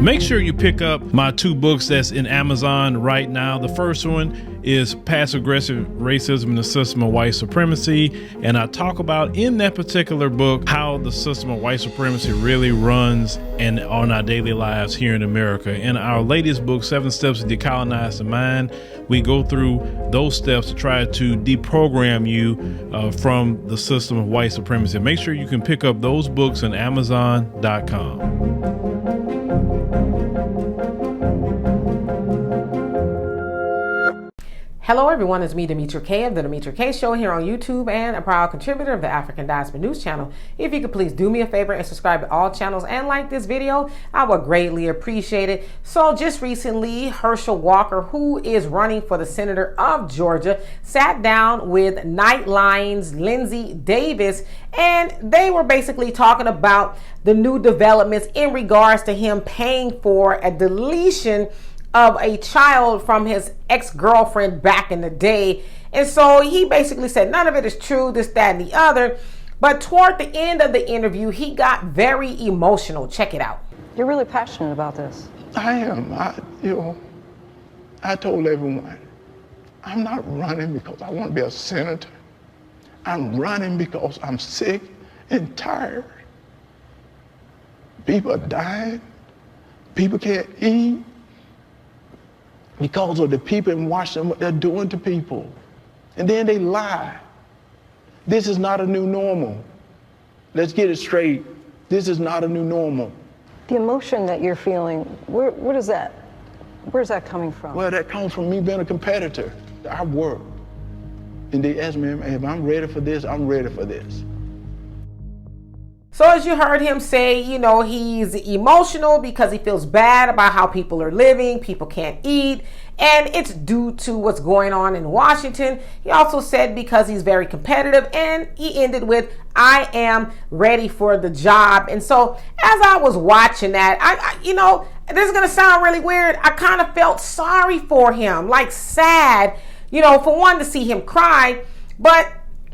Make sure you pick up my 2 books that's in Amazon right now. The first one is Passive Aggressive Racism and the System of White Supremacy. And I talk about in that particular book how the system of white supremacy really runs and on our daily lives here in America. In our latest book, 7 Steps to Decolonize the Mind, we go through those steps to try to deprogram you from the system of white supremacy. Make sure you can pick up those books on Amazon.com. Hello everyone, it's me, Demetra Kaye of the Demetra Kaye Show here on YouTube and a proud contributor of the African Diaspora News Channel. If you could please do me a favor and subscribe to all channels and like this video, I would greatly appreciate it. So just recently, Herschel Walker, who is running for the Senator of Georgia, sat down with Nightline's Lindsay Davis, and they were basically talking about the new developments in regards to him paying for a deletion of a child from his ex-girlfriend back in the day. And so he basically said none of it is true, this, that, and the other. But toward the end of the interview, he got very emotional. Check it out. You're really passionate about this. I am. I told everyone, I'm not running because I want to be a senator. I'm running because I'm sick and tired. People are dying. People can't eat because of the people in Washington, what they're doing to people. And then they lie. This is not a new normal. Let's get it straight. This is not a new normal. The emotion that you're feeling, where's that coming from? Well, that comes from me being a competitor. I work. And they ask me, if I'm ready for this, I'm ready for this. So as you heard him say, you know, he's emotional because he feels bad about how people are living, people can't eat, and it's due to what's going on in Washington. He also said because he's very competitive, and he ended with, I am ready for the job. And so as I was watching that, I you know, this is going to sound really weird, I kind of felt sorry for him, like sad, you know, for one, to see him cry, but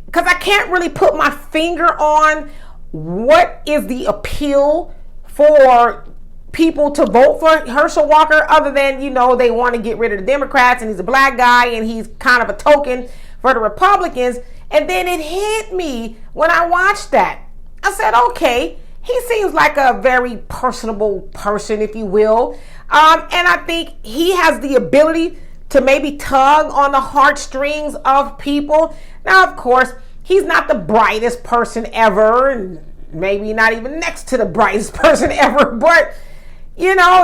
because I can't really put my finger on what is the appeal for people to vote for Herschel Walker other than, you know, they want to get rid of the Democrats and he's a black guy and he's kind of a token for the Republicans. And then it hit me when I watched that. I said, okay, he seems like a very personable person, if you will. And I think he has the ability to maybe tug on the heartstrings of people. Now, of course, he's not the brightest person ever, and maybe not even next to the brightest person ever, but, you know,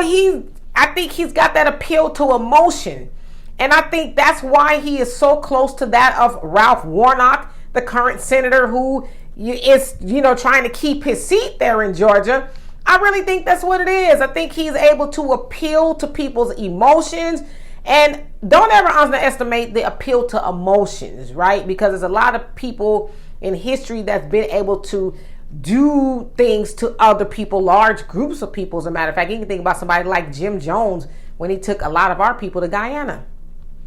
I think he's got that appeal to emotion. And I think that's why he is so close to that of Ralph Warnock, the current senator who is, you know, trying to keep his seat there in Georgia. I really think that's what it is. I think he's able to appeal to people's emotions. And don't ever underestimate the appeal to emotions, right? Because there's a lot of people in history that's been able to do things to other people, large groups of people. As a matter of fact, you can think about somebody like Jim Jones when he took a lot of our people to Guyana.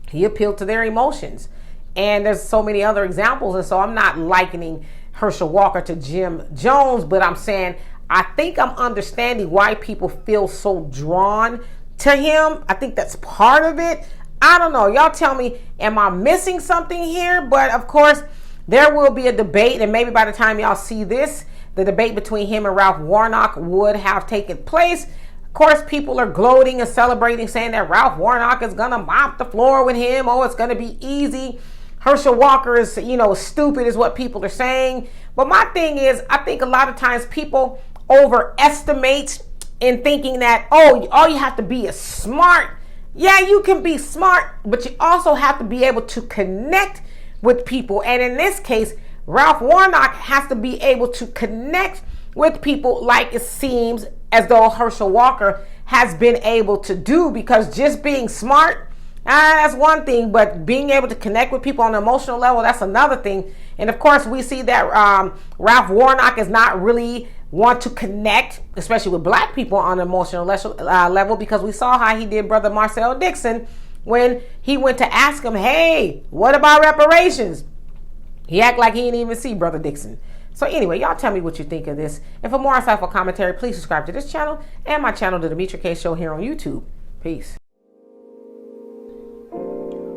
He appealed to their emotions. And there's so many other examples. And so I'm not likening Herschel Walker to Jim Jones, but I'm saying I think I'm understanding why people feel so drawn to him. I think that's part of it. I don't know. Y'all tell me, am I missing something here? But of course, there will be a debate, and maybe by the time y'all see this, the debate between him and Ralph Warnock would have taken place. Of course, people are gloating and celebrating, saying that Ralph Warnock is going to mop the floor with him. Oh, it's going to be easy. Herschel Walker is, you know, stupid is what people are saying. But my thing is, I think a lot of times people overestimate in thinking that, oh, all you have to be is smart. Yeah, you can be smart, but you also have to be able to connect with people. And in this case, Ralph Warnock has to be able to connect with people like it seems as though Herschel Walker has been able to do, because just being smart, that's one thing, but being able to connect with people on an emotional level, that's another thing. And of course, we see that Ralph Warnock is not really want to connect, especially with black people on an emotional level, because we saw how he did Brother Marcel Dixon when he went to ask him, hey, what about reparations? He acted like he didn't even see Brother Dixon. So anyway, y'all tell me what you think of this. And for more insightful commentary, please subscribe to this channel and my channel, The Demetra Kaye Show, here on YouTube. Peace.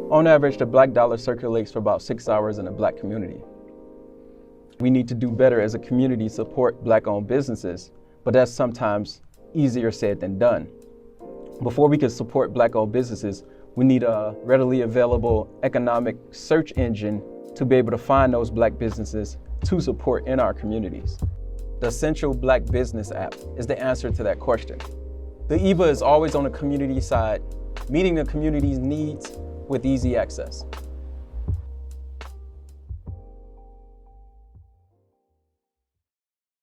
On average, the black dollar circulates for about 6 hours in the black community. We need to do better as a community to support black-owned businesses, but that's sometimes easier said than done. Before we can support black-owned businesses, we need a readily available economic search engine to be able to find those black businesses to support in our communities. The Essential Black Business app is the answer to that question. The EVA is always on the community side, meeting the community's needs with easy access.